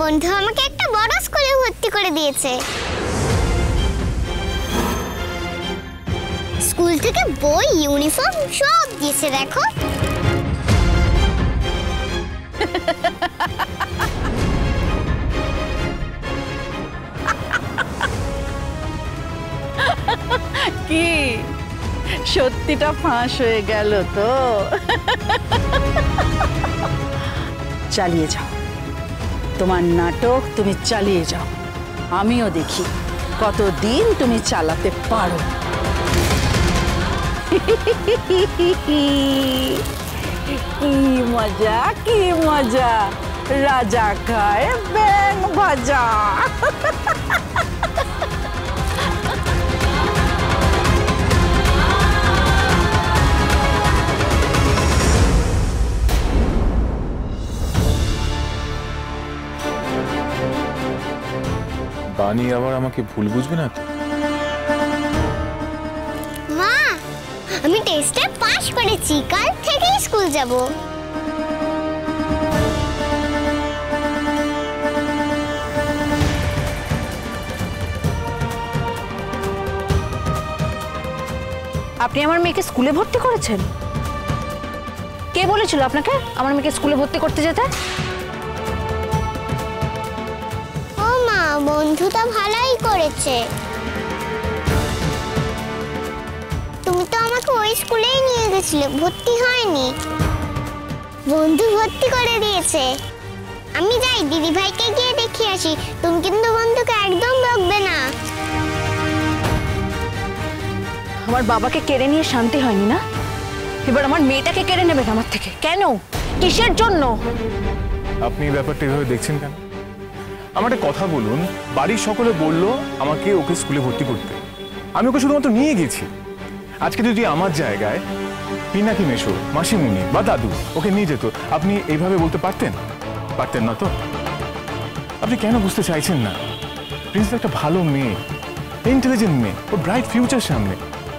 বন্ধু আমাকে একটা বড় স্কুলে ভর্তি করে দিয়েছে। স্কুল থেকে বই, ইউনিফর্ম সব দিয়েছে দেখো। কি সত্যিটা ফাঁস হয়ে গেল তো? চালিয়ে যাও তোমার নাটক, তুমি চালিয়ে যাও, আমিও দেখি কতদিন তুমি চালাতে পারো। কি মজা, কি মজা, রাজা খায় ব্যাঙ ভাজা। বানি আবার আমাকে ভুল বুঝবে না তো? মা, আমি টেস্টে পাস করেছি, কাল থেকেই স্কুল যাব। আপনি আমার মেয়েকে স্কুলে ভর্তি করেছেন? কে বলেছিল আপনাকে আমার মেয়েকে স্কুলে ভর্তি করতে যেতে? ও মা, বন্ধুটা ভালোই করেছে। তুমি তো আমাকে ওই স্কুলেই নিয়ে গেছিলে, ভর্তি হয়নি। বন্ধু ভর্তি করে দিয়েছে। আমি যাই দিদি ভাইকে গিয়ে দেখে আসি। তুমি কিন্তু বন্ধুকে একদম বকবে না। আমার বাবাকে কেড়ে নিয়ে শান্তি হয়নি না? এবার আমার মেয়েটাকে কেড়ে নেবেন আমার থেকে। কেন? কিসের জন্য? আপনি ব্যাপারটা এভাবে দেখছেন কেন? আমার একটা কথা বলুন, বাড়ির সকলে বললো আমাকে ওকে স্কুলে ভর্তি করতে, আমি ওকে শুধুমাত্র নিয়ে গেছি। আজকে যদি আমার জায়গায় পিনাকি মেশো, মাসিমুনি বা দাদু ওকে নিয়ে যেত, আপনি এইভাবে বলতে পারতেন? পারতেন না তো? আপনি কেন বুঝতে চাইছেন না? প্রিন্স একটা ভালো মেয়ে, ইন্টেলিজেন্ট মেয়ে, ওর ব্রাইট ফিউচার সামনে,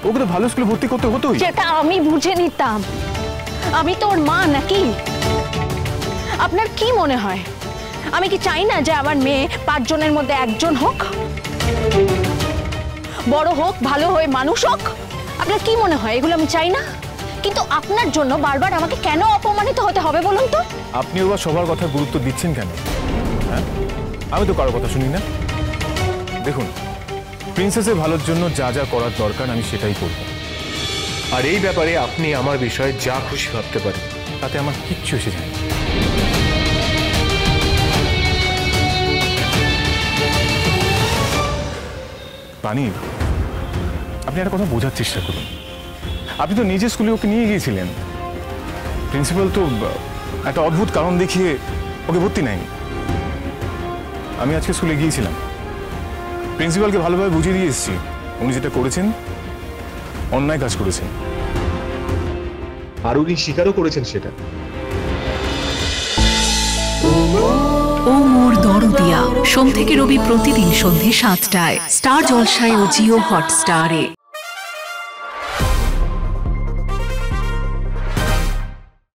ওকে তো ভালো স্কুলে ভর্তি করতে হতোই। সেটা আমি বুঝে নিতাম। আমি তো ওর মা নাকি? আপনার কি মনে হয় আমি কি চাই না যে আমার মেয়ে 5 জনের মধ্যে একজন হোক, বড় হোক, ভালো হয়ে মানুষ হোক? আপনার কি মনে হয় এগুলো আমি চাই না? কিন্তু আপনার জন্য বারবার আমাকে কেন অপমানিত হতে হবে বলুন তো? আপনি ওরা সবার কথা গুরুত্ব দিচ্ছেন কেন? হ্যাঁ, আমি তো কারোর কথা শুনি না। দেখুন, প্রিন্সেসের ভালোর জন্য যা যা করার দরকার আমি সেটাই করব। আর এই ব্যাপারে আপনি আমার বিষয়ে যা খুশি ভাবতে পারেন, তাতে আমার কিচ্ছু এসে যায় না। বানি, আপনি একটা কথা বোঝার চেষ্টা করুন। আপনি তো নিজে স্কুলে ওকে নিয়ে গিয়েছিলেন। প্রিন্সিপাল তো একটা অদ্ভুত কারণ দেখিয়ে ওকে ভর্তি নেয়নি। আমি আজকে স্কুলে গিয়েছিলাম, প্রিন্সিপালকে ভালোভাবে বুঝিয়ে দিয়ে এসেছি উনি যেটা করেছেন অন্যায় কাজ করেছেন। আর উনি স্বীকারও করেছেন সেটা। ও মোর দরদিয়া, সোম থেকে রবি প্রতিদিন সন্ধ্যে 7টায় স্টার জলসায় ও জিও হটস্টারে।